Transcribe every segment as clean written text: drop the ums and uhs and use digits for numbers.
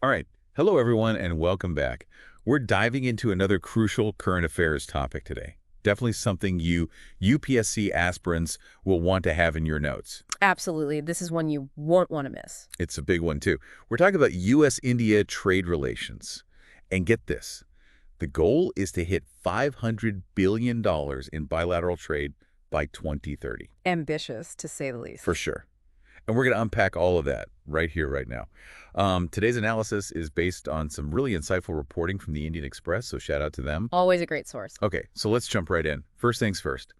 All right. Hello, everyone, and welcome back. We're diving into another crucial current affairs topic today. Definitely something you UPSC aspirants will want to have in your notes. Absolutely. This is one you won't want to miss. It's a big one, too. We're talking about U.S.-India trade relations. And get this, the goal is to hit $500 billion in bilateral trade by 2030. Ambitious, to say the For least. sure. And we're going to unpack all of that right here, right now. Today's analysis is based on some really insightful reporting from the Indian Express, so shout out to them. Always a great source. Okay, so let's jump right in. First things first.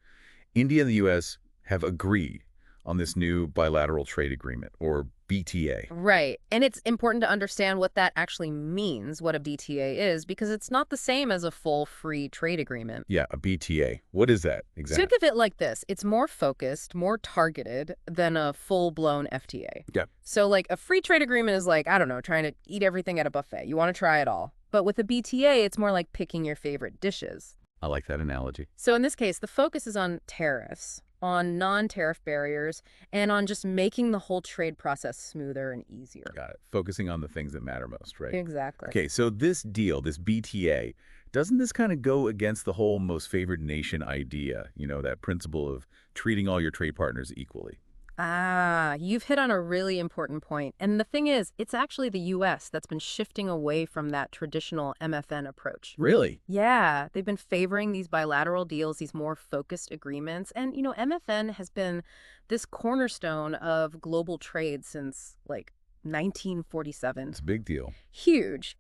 India and the U.S. have agreed on this new bilateral trade agreement, or BTA. Right. And it's important to understand what that actually means, what a BTA is, because it's not the same as a full free trade agreement. Yeah, a BTA. What is that Think exactly? of it like this. It's more focused, more targeted than a full-blown FTA. Yeah, So, like, a free trade agreement is like, I don't know, trying to eat everything at a buffet. You want to try it all. But with a BTA, it's more like picking your favorite dishes. I like that analogy. So in this case, the focus is on tariffs, on non-tariff barriers, and on just making the whole trade process smoother and easier. Got it. Focusing on the things that matter most, right? Exactly. Okay, so this deal, this BTA, doesn't this kind of go against the whole most favored nation idea? You know, that principle of treating all your trade partners equally. Ah, you've hit on a really important point. And the thing is, it's actually the U.S. that's been shifting away from that traditional MFN approach. Really? Yeah, they've been favoring these bilateral deals, these more focused agreements. And, MFN has been this cornerstone of global trade since, like, 1947. It's a big deal. Huge.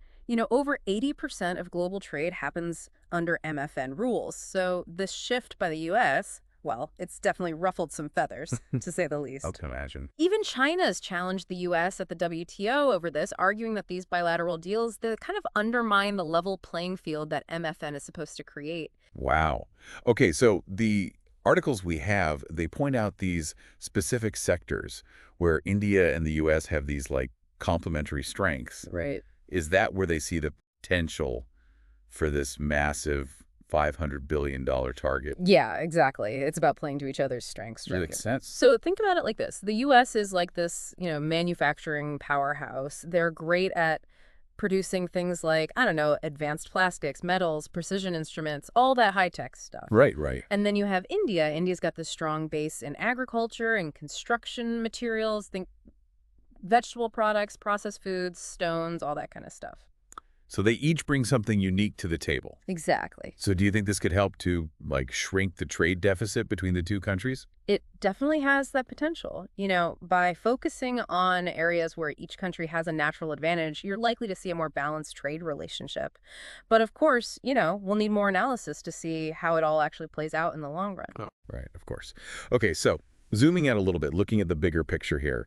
Over 80% of global trade happens under MFN rules. So this shift by the U.S., well, it's definitely ruffled some feathers, to say the I least. can imagine. Even China has challenged the U.S. at the WTO over this, arguing that these bilateral deals, they kind of undermine the level playing field that MFN is supposed to create. Wow. Okay, so the articles we have, they point out these specific sectors where India and the U.S. have these, like, complementary strengths. Right. Is that where they see the potential for this massive $500 billion target? Yeah, exactly. It's about playing to each other's strengths, Really right? makes sense. So think about it like this. The U.S. is like this, manufacturing powerhouse. They're great at producing things like, I don't know, advanced plastics, metals, precision instruments, all that high-tech stuff. Right, right. And then you have India. India's got this strong base in agriculture and construction materials, think vegetable products, processed foods, stones, all that kind of stuff. So they each bring something unique to the table. Exactly. So do you think this could help to, like, shrink the trade deficit between the two countries? It definitely has that potential. By focusing on areas where each country has a natural advantage, you're likely to see a more balanced trade relationship. But of course, we'll need more analysis to see how it all actually plays out in the long run. Oh. Right, of course. Okay, so zooming out a little bit, looking at the bigger picture here,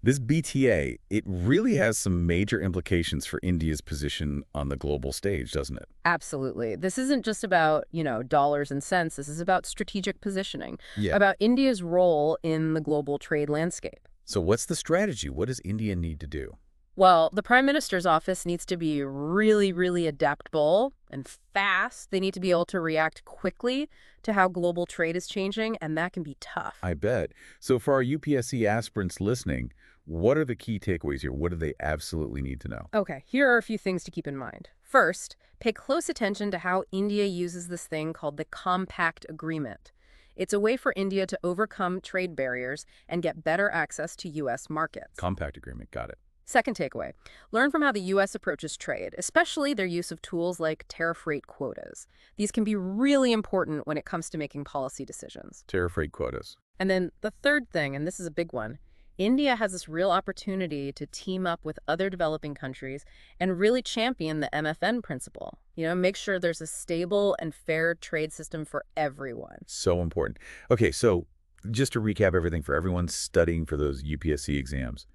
this BTA, it really has some major implications for India's position on the global stage, doesn't it? Absolutely. This isn't just about, dollars and cents. This is about strategic positioning, Yeah. about India's role in the global trade landscape. So what's the strategy? What does India need to do? Well, the Prime Minister's office needs to be really, really adaptable and fast. They need to be able to react quickly to how global trade is changing, and that can be tough. I bet. So for our UPSC aspirants listening, what are the key takeaways here? What do they absolutely need to know? Okay, here are a few things to keep in mind. First, pay close attention to how India uses this thing called the Compact Agreement. It's a way for India to overcome trade barriers and get better access to U.S. markets. Compact agreement, got it. Second takeaway, learn from how the U.S. approaches trade, especially their use of tools like tariff rate quotas. These can be really important when it comes to making policy decisions. Tariff rate quotas. And then the third thing, and this is a big one, India has this real opportunity to team up with other developing countries and really champion the MFN principle. Make sure there's a stable and fair trade system for everyone. So important. Okay, so just to recap everything for everyone studying for those UPSC exams,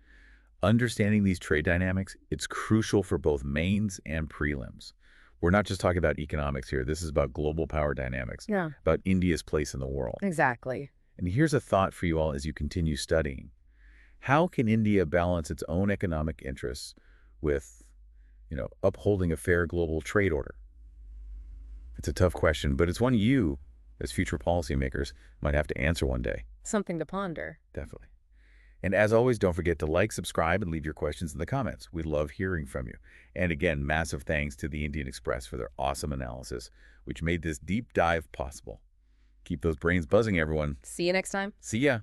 understanding these trade dynamics, it's crucial for both mains and prelims. We're not just talking about economics here. This is about global power dynamics, Yeah, about India's place in the world. exactly. And here's a thought for you all as you continue studying. How can India balance its own economic interests with, upholding a fair global trade order? It's a tough question, but it's one you, as future policymakers, might have to answer one day. Something to ponder. Definitely. And as always, don't forget to like, subscribe, and leave your questions in the comments. We love hearing from you. And again, massive thanks to the Indian Express for their awesome analysis, which made this deep dive possible. Keep those brains buzzing, everyone. See you next time. See ya.